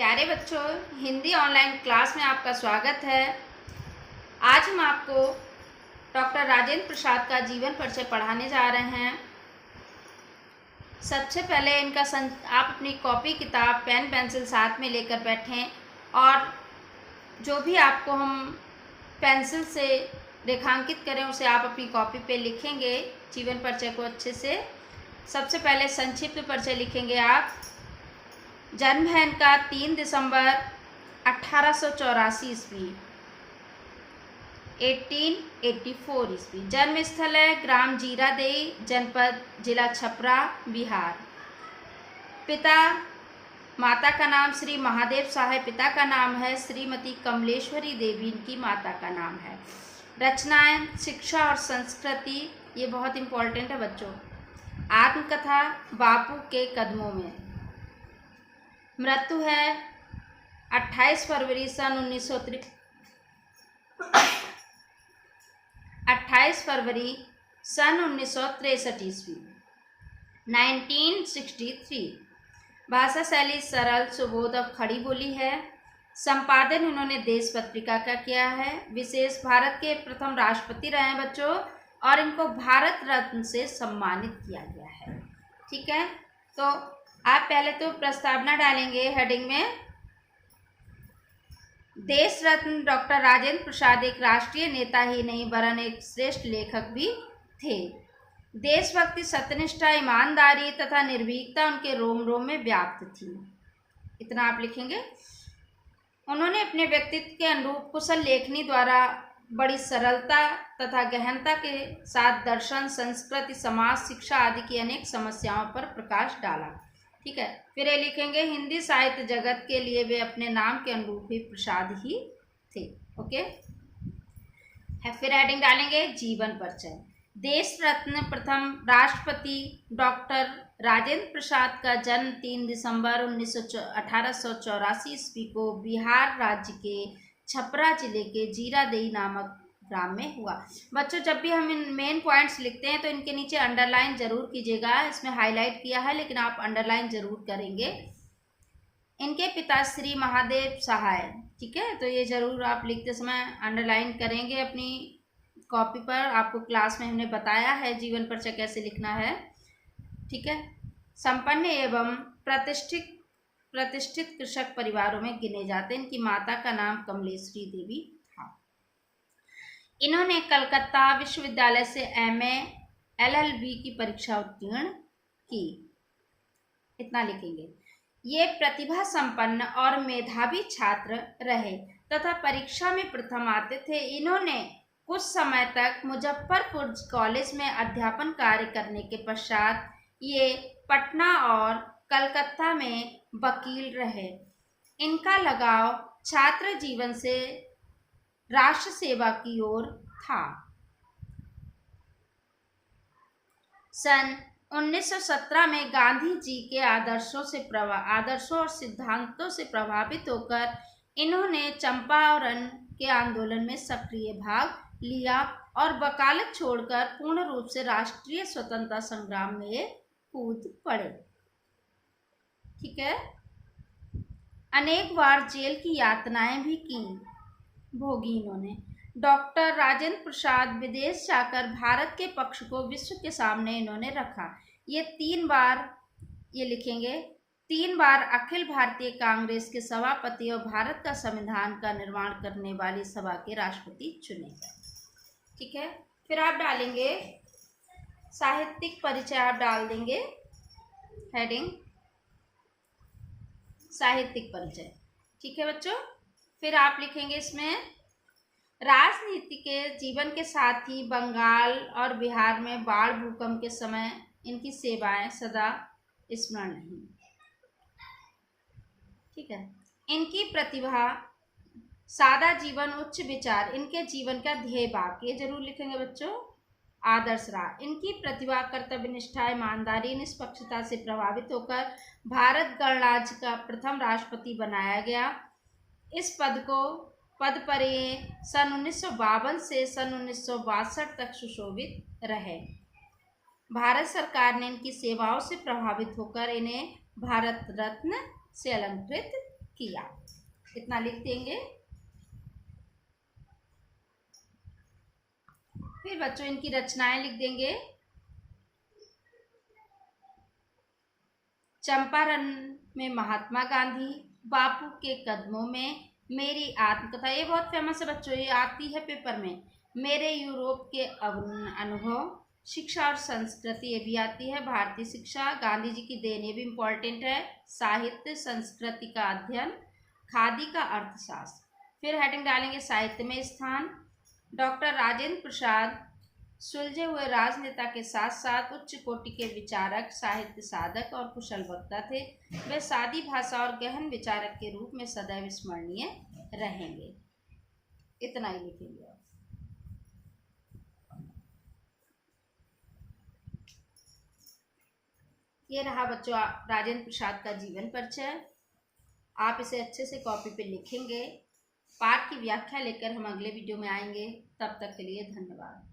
प्यारे बच्चों, Hindi online class में आपका स्वागत है। आज हम आपको डॉक्टर राजेंद्र प्रसाद का जीवन परिचय पढ़ाने जा रहे हैं। सबसे पहले आप अपनी कॉपी, किताब, पेन, पेंसिल साथ में लेकर बैठें और जो भी आपको हम पेंसिल से रेखांकित करें उसे आप अपनी कॉपी पे लिखेंगे जीवन परिचय को अच्छे से। सबसे पहले संक्षिप्त परिचय लिखेंगे आप। जन्म है इनका 3 दिसंबर 1884 ईस्वी, 1884 ईस्वी। जन्म स्थल है ग्राम जीरादेई, जनपद जिला छपरा, बिहार। पिता, माता का नाम श्री महादेव शाह, पिता का नाम है श्रीमती कमलेश्वरी देवी, इनकी माता का नाम है। रचनाएं, शिक्षा और संस्कृति, ये बहुत इम्पोर्टेंट है बच्चों। आत्मकथा, बापू के कदमों में। मृत्यु है 28 फरवरी सन 1963 ईस्वी, 1963। भाषा शैली सरल, सुबोध और खड़ी बोली है। संपादन इन्होंने देश पत्रिका का किया है। विशेष, भारत के प्रथम राष्ट्रपति रहे हैं बच्चों और इनको भारत रत्न से सम्मानित किया गया है। ठीक है, तो आप पहले तो प्रस्तावना डालेंगे हेडिंग में। देश रत्न डॉक्टर राजेंद्र प्रसाद एक राष्ट्रीय नेता ही नहीं वरन एक श्रेष्ठ लेखक भी थे। देशभक्ति, सत्यनिष्ठा, ईमानदारी तथा निर्भीकता उनके रोम रोम में व्याप्त थी। इतना आप लिखेंगे। उन्होंने अपने व्यक्तित्व के अनुरूप कुशल लेखनी द्वारा बड़ी सरलता तथा गहनता के साथ दर्शन, संस्कृति, समाज, शिक्षा आदि की अनेक समस्याओं पर प्रकाश डाला। ठीक है, फिर ये लिखेंगे, हिंदी साहित्य जगत के लिए वे अपने नाम के अनुरूप ही प्रसाद ही थे। ओके, फिर हेडिंग डालेंगे जीवन परिचय। देश रत्न प्रथम राष्ट्रपति डॉक्टर राजेंद्र प्रसाद का जन्म 3 दिसंबर 1884 ईस्वी को बिहार राज्य के छपरा जिले के जीरादेई नामक ग्राम में हुआ। बच्चों, जब भी हम इन मेन पॉइंट्स लिखते हैं तो इनके नीचे अंडरलाइन जरूर कीजिएगा। इसमें हाईलाइट किया है लेकिन आप अंडरलाइन जरूर करेंगे। इनके पिता श्री महादेव शाह है। ठीक है, तो ये जरूर आप लिखते समय अंडरलाइन करेंगे अपनी कॉपी पर। आपको क्लास में हमने बताया है जीवन परिचय कैसे लिखना है। ठीक है, संपन्न एवं प्रतिष्ठित कृषक परिवारों में गिने जाते। इनकी माता का नाम कमलेश्वरी देवी था। इन्होंने कलकत्ता विश्वविद्यालय से MA LLB की परीक्षा उत्तीर्ण की। इतना लिखेंगे। ये प्रतिभा संपन्न और मेधावी छात्र रहे तथा परीक्षा में प्रथम आते थे। इन्होंने कुछ समय तक मुजफ्फरपुर कॉलेज में अध्यापन कार्य करने के पश्चात ये पटना और कलकत्ता में वकील रहे। इनका लगाव छात्र जीवन से राष्ट्र सेवा की ओर था। सन 1917 में गांधी जी के आदर्शों और सिद्धांतों से प्रभावित होकर इन्होंने चंपारण के आंदोलन में सक्रिय भाग लिया और वकालत छोड़कर पूर्ण रूप से राष्ट्रीय स्वतंत्रता संग्राम में कूद पड़े। ठीक है, अनेक बार जेल की यातनाएं भी भोगी इन्होंने। डॉक्टर राजेंद्र प्रसाद विदेश जाकर भारत के पक्ष को विश्व के सामने इन्होंने रखा। ये 3 बार, ये लिखेंगे, 3 बार अखिल भारतीय कांग्रेस के सभापति और भारत का संविधान का निर्माण करने वाली सभा के राष्ट्रपति चुने गए। ठीक है, फिर आप डालेंगे साहित्यिक परिचय। आप डाल देंगे हेडिंग साहित्यिक परिचय। ठीक है बच्चों, फिर आप लिखेंगे इसमें राजनीति के जीवन के साथ ही बंगाल और बिहार में बाढ़, भूकंप के समय इनकी सेवाएं सदा स्मरण नहीं। ठीक है, इनकी प्रतिभा, सादा जीवन, उच्च विचार इनके जीवन का ध्येय वाक्य, ये जरूर लिखेंगे बच्चों। आदर्श रहा। इनकी प्रतिभा, कर्तव्य निष्ठा, ईमानदारी, निष्पक्षता से प्रभावित होकर भारत गणराज्य का प्रथम राष्ट्रपति बनाया गया। इस पद पर ये सन 1952 से सन 1962 तक सुशोभित रहे। भारत सरकार ने इनकी सेवाओं से प्रभावित होकर इन्हें भारत रत्न से अलंकृत किया। इतना लिख देंगे। फिर बच्चों इनकी रचनाएं लिख देंगे। चंपारण में महात्मा गांधी, बापू के कदमों में, मेरी आत्मकथा, ये बहुत फेमस है बच्चों, ये आती है पेपर में। मेरे यूरोप के अनुभव, शिक्षा और संस्कृति, ये भी आती है। भारतीय शिक्षा, गांधी जी की देन, ये भी इम्पोर्टेंट है। साहित्य, संस्कृति का अध्ययन, खादी का अर्थशास्त्र। फिर हेडिंग डालेंगे साहित्य में स्थान। डॉक्टर राजेंद्र प्रसाद सुलझे हुए राजनेता के साथ साथ उच्च कोटि के विचारक, साहित्य साधक और कुशल वक्ता थे। वे सादी भाषा और गहन विचारक के रूप में सदैव स्मरणीय रहेंगे। इतना ही लिखेंगे। ये रहा बच्चों राजेंद्र प्रसाद का जीवन परिचय। आप इसे अच्छे से कॉपी पे लिखेंगे। पाठ की व्याख्या लेकर हम अगले वीडियो में आएंगे। तब तक के लिए धन्यवाद।